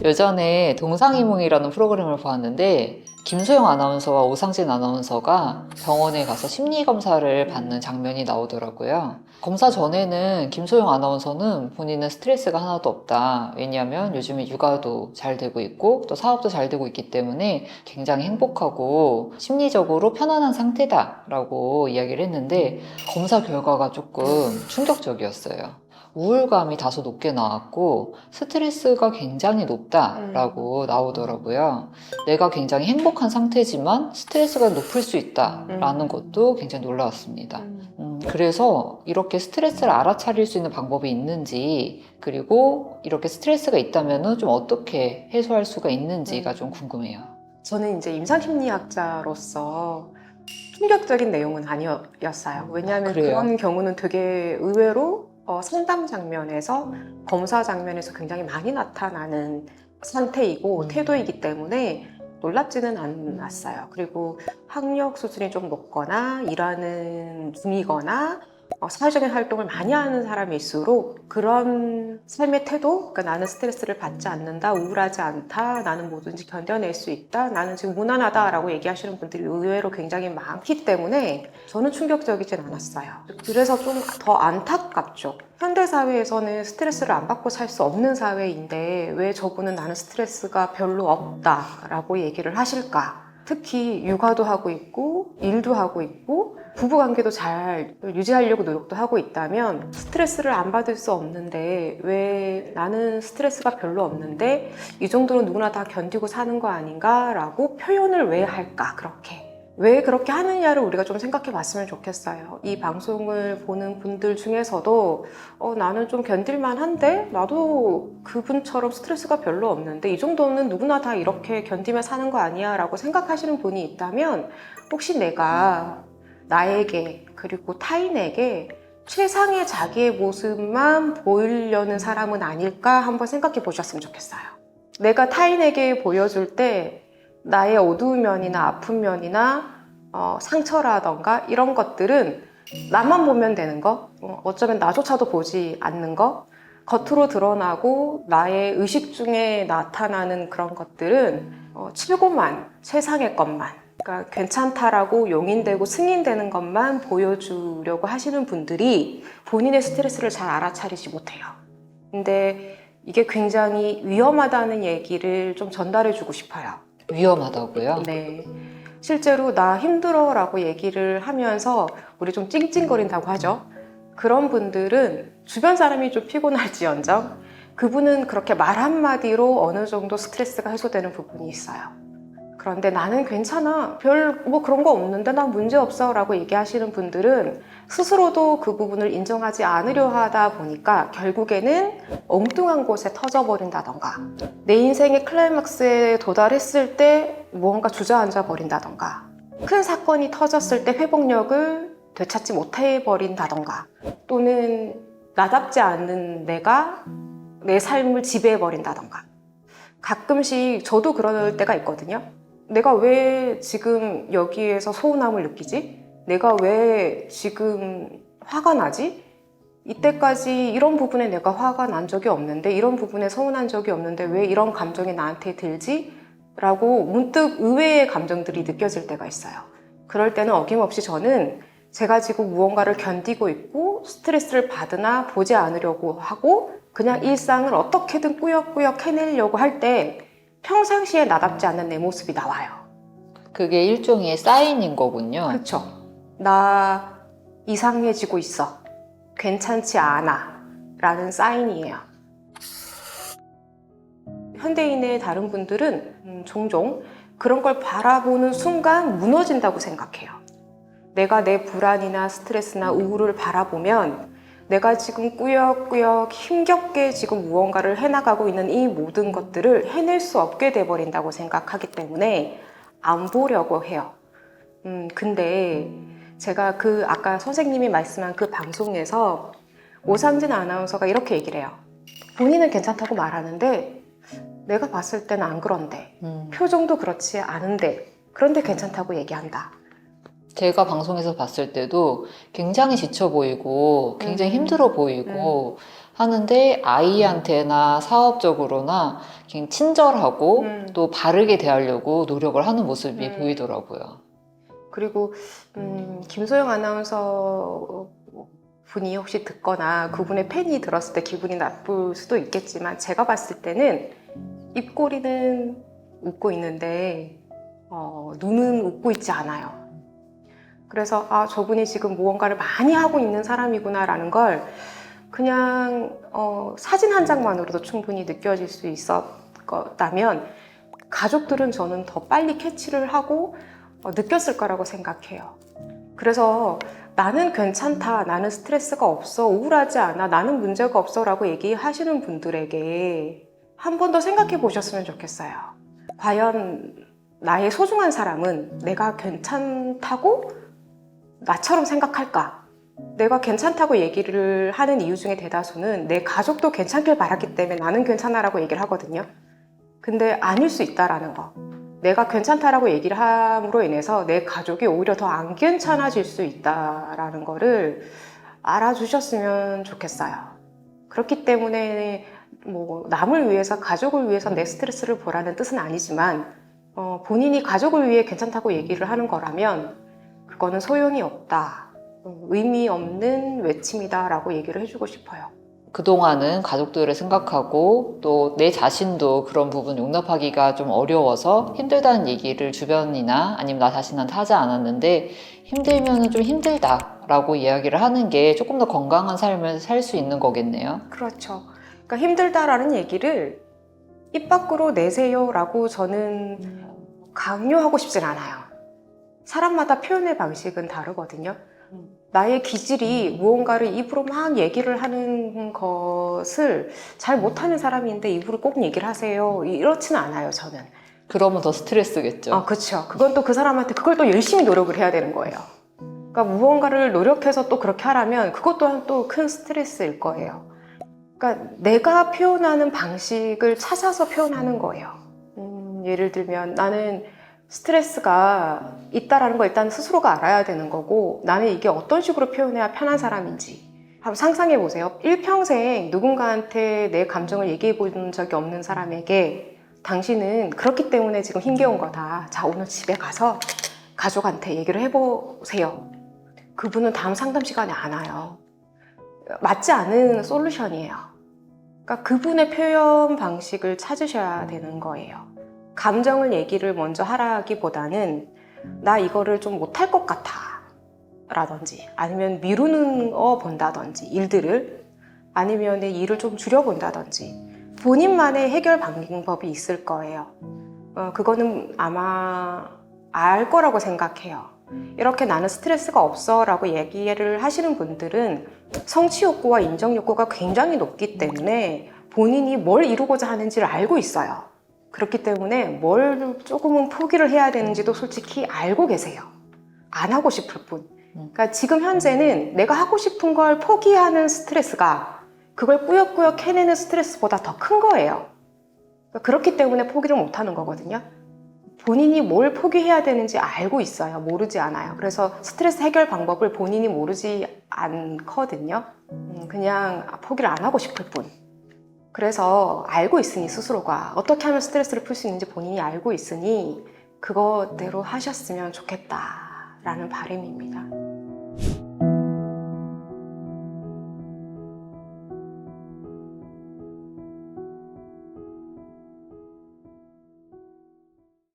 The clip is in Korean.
예전에 동상이몽이라는 프로그램을 보았는데 김소영 아나운서와 오상진 아나운서가 병원에 가서 심리검사를 받는 장면이 나오더라고요. 검사 전에는 김소영 아나운서는 본인은 스트레스가 하나도 없다. 왜냐하면 요즘에 육아도 잘 되고 있고 또 사업도 잘 되고 있기 때문에 굉장히 행복하고 심리적으로 편안한 상태다라고 이야기를 했는데 검사 결과가 조금 충격적이었어요. 우울감이 다소 높게 나왔고 스트레스가 굉장히 높다라고 나오더라고요. 내가 굉장히 행복한 상태지만 스트레스가 높을 수 있다라는 것도 굉장히 놀라웠습니다. 그래서 이렇게 스트레스를 알아차릴 수 있는 방법이 있는지, 그리고 이렇게 스트레스가 있다면 좀 어떻게 해소할 수가 있는지가 좀 궁금해요. 저는 이제 임상심리학자로서 충격적인 내용은 아니었어요. 왜냐하면 그래요? 그런 경우는 되게 의외로 상담 장면에서 검사 장면에서 굉장히 많이 나타나는 상태이고 태도이기 때문에 놀랍지는 않았어요. 그리고 학력 수준이 좀 높거나 일하는 중이거나 사회적인 활동을 많이 하는 사람일수록 그런 삶의 태도, 그러니까 나는 스트레스를 받지 않는다, 우울하지 않다, 나는 뭐든지 견뎌낼 수 있다, 나는 지금 무난하다라고 얘기하시는 분들이 의외로 굉장히 많기 때문에 저는 충격적이진 않았어요. 그래서 좀 더 안타깝죠. 현대사회에서는 스트레스를 안 받고 살 수 없는 사회인데 왜 저분은 나는 스트레스가 별로 없다라고 얘기를 하실까? 특히 육아도 하고 있고 일도 하고 있고 부부관계도 잘 유지하려고 노력도 하고 있다면 스트레스를 안 받을 수 없는데 왜 나는 스트레스가 별로 없는데 이 정도로 누구나 다 견디고 사는 거 아닌가 라고 표현을 왜 할까 그렇게 왜 그렇게 하느냐를 우리가 좀 생각해 봤으면 좋겠어요. 이 방송을 보는 분들 중에서도 나는 좀 견딜만 한데 나도 그분처럼 스트레스가 별로 없는데 이 정도는 누구나 다 이렇게 견디며 사는 거 아니야 라고 생각하시는 분이 있다면 혹시 내가 나에게 그리고 타인에게 최상의 자기의 모습만 보이려는 사람은 아닐까 한번 생각해 보셨으면 좋겠어요. 내가 타인에게 보여줄 때 나의 어두운 면이나 아픈 면이나 상처라던가 이런 것들은 나만 보면 되는 거, 어쩌면 나조차도 보지 않는 거, 겉으로 드러나고 나의 의식 중에 나타나는 그런 것들은 최고만, 세상의 것만, 그러니까 괜찮다라고 용인되고 승인되는 것만 보여주려고 하시는 분들이 본인의 스트레스를 잘 알아차리지 못해요. 근데 이게 굉장히 위험하다는 얘기를 좀 전달해주고 싶어요. 위험하다고요? 네. 실제로 나 힘들어 라고 얘기를 하면서 우리 좀 찡찡거린다고 하죠. 그런 분들은 주변 사람이 좀 피곤할지언정 그분은 그렇게 말 한마디로 어느 정도 스트레스가 해소되는 부분이 있어요. 그런데 나는 괜찮아. 별 뭐 그런 거 없는데 난 문제 없어 라고 얘기하시는 분들은 스스로도 그 부분을 인정하지 않으려 하다 보니까 결국에는 엉뚱한 곳에 터져버린다던가 내 인생의 클라이막스에 도달했을 때 무언가 주저앉아 버린다던가 큰 사건이 터졌을 때 회복력을 되찾지 못해 버린다던가 또는 나답지 않은 내가 내 삶을 지배해 버린다던가 가끔씩 저도 그럴 때가 있거든요. 내가 왜 지금 여기에서 소운함을 느끼지? 내가 왜 지금 화가 나지? 이때까지 이런 부분에 내가 화가 난 적이 없는데 이런 부분에 서운한 적이 없는데 왜 이런 감정이 나한테 들지? 라고 문득 의외의 감정들이 느껴질 때가 있어요. 그럴 때는 어김없이 저는 제가 지금 무언가를 견디고 있고 스트레스를 받으나 보지 않으려고 하고 그냥 일상을 어떻게든 꾸역꾸역 해내려고 할 때 평상시에 나답지 않은 내 모습이 나와요. 그게 일종의 사인인 거군요. 그렇죠. 나 이상해지고 있어. 괜찮지 않아. 라는 사인이에요. 현대인의 다른 분들은 종종 그런 걸 바라보는 순간 무너진다고 생각해요. 내가 내 불안이나 스트레스나 우울을 바라보면 내가 지금 꾸역꾸역 힘겹게 지금 무언가를 해나가고 있는 이 모든 것들을 해낼 수 없게 돼버린다고 생각하기 때문에 안 보려고 해요. 근데 제가 아까 선생님이 말씀한 그 방송에서 오상진 아나운서가 이렇게 얘기를 해요. 본인은 괜찮다고 말하는데 내가 봤을 때는 안 그런데 표정도 그렇지 않은데 그런데 괜찮다고 얘기한다. 제가 방송에서 봤을 때도 굉장히 지쳐 보이고 굉장히 힘들어 보이고 하는데 아이한테나 사업적으로나 그냥 친절하고 또 바르게 대하려고 노력을 하는 모습이 보이더라고요. 그리고 김소영 아나운서 분이 혹시 듣거나 그분의 팬이 들었을 때 기분이 나쁠 수도 있겠지만 제가 봤을 때는 입꼬리는 웃고 있는데 눈은 웃고 있지 않아요. 그래서 아, 저분이 지금 무언가를 많이 하고 있는 사람이구나라는 걸 그냥 사진 한 장만으로도 충분히 느껴질 수 있었다면 가족들은 저는 더 빨리 캐치를 하고 느꼈을 거라고 생각해요. 그래서 나는 괜찮다, 나는 스트레스가 없어, 우울하지 않아, 나는 문제가 없어 라고 얘기하시는 분들에게 한 번 더 생각해 보셨으면 좋겠어요. 과연 나의 소중한 사람은 내가 괜찮다고 나처럼 생각할까? 내가 괜찮다고 얘기를 하는 이유 중에 대다수는 내 가족도 괜찮길 바랐기 때문에 나는 괜찮아라고 얘기를 하거든요. 근데 아닐 수 있다라는 거. 내가 괜찮다라고 얘기를 함으로 인해서 내 가족이 오히려 더 안 괜찮아질 수 있다라는 거를 알아주셨으면 좋겠어요. 그렇기 때문에 뭐 남을 위해서, 가족을 위해서 내 스트레스를 보라는 뜻은 아니지만 본인이 가족을 위해 괜찮다고 얘기를 하는 거라면 그거는 소용이 없다, 의미 없는 외침이다라고 얘기를 해주고 싶어요. 그동안은 가족들을 생각하고 또 내 자신도 그런 부분 용납하기가 좀 어려워서 힘들다는 얘기를 주변이나 아니면 나 자신한테 하지 않았는데 힘들면은 좀 힘들다라고 이야기를 하는 게 조금 더 건강한 삶을 살 수 있는 거겠네요. 그렇죠. 그러니까 힘들다라는 얘기를 입 밖으로 내세요라고 저는 강요하고 싶진 않아요. 사람마다 표현의 방식은 다르거든요. 나의 기질이 무언가를 입으로 막 얘기를 하는 것을 잘 못하는 사람인데 입으로 꼭 얘기를 하세요, 이렇지는 않아요, 저는. 그러면 더 스트레스겠죠. 그렇죠. 그건 또 그 사람한테 그걸 또 열심히 노력을 해야 되는 거예요. 그러니까 무언가를 노력해서 또 그렇게 하라면 그것 또한 또 큰 스트레스일 거예요. 그러니까 내가 표현하는 방식을 찾아서 표현하는 거예요. 예를 들면 나는 스트레스가 있다라는 걸 일단 스스로가 알아야 되는 거고, 나는 이게 어떤 식으로 표현해야 편한 사람인지 한번 상상해 보세요. 일평생 누군가한테 내 감정을 얘기해 본 적이 없는 사람에게 당신은 그렇기 때문에 지금 힘겨운 거다, 자 오늘 집에 가서 가족한테 얘기를 해보세요. 그분은 다음 상담 시간에 안 와요. 맞지 않은 솔루션이에요. 그러니까 그분의 표현 방식을 찾으셔야 되는 거예요. 감정을 얘기를 먼저 하라기보다는 나 이거를 좀 못할 것 같아 라든지, 아니면 미루는 거 본다든지, 일들을, 아니면 내 일을 좀 줄여본다든지 본인만의 해결 방법이 있을 거예요. 그거는 아마 알 거라고 생각해요. 이렇게 나는 스트레스가 없어 라고 얘기를 하시는 분들은 성취 욕구와 인정 욕구가 굉장히 높기 때문에 본인이 뭘 이루고자 하는지를 알고 있어요. 그렇기 때문에 뭘 조금은 포기를 해야 되는지도 솔직히 알고 계세요. 안 하고 싶을 뿐. 그러니까 지금 현재는 내가 하고 싶은 걸 포기하는 스트레스가 그걸 꾸역꾸역 해내는 스트레스보다 더 큰 거예요. 그렇기 때문에 포기를 못 하는 거거든요. 본인이 뭘 포기해야 되는지 알고 있어요. 모르지 않아요. 그래서 스트레스 해결 방법을 본인이 모르지 않거든요. 그냥 포기를 안 하고 싶을 뿐. 그래서 알고 있으니, 스스로가 어떻게 하면 스트레스를 풀 수 있는지 본인이 알고 있으니 그거대로 하셨으면 좋겠다라는 바람입니다.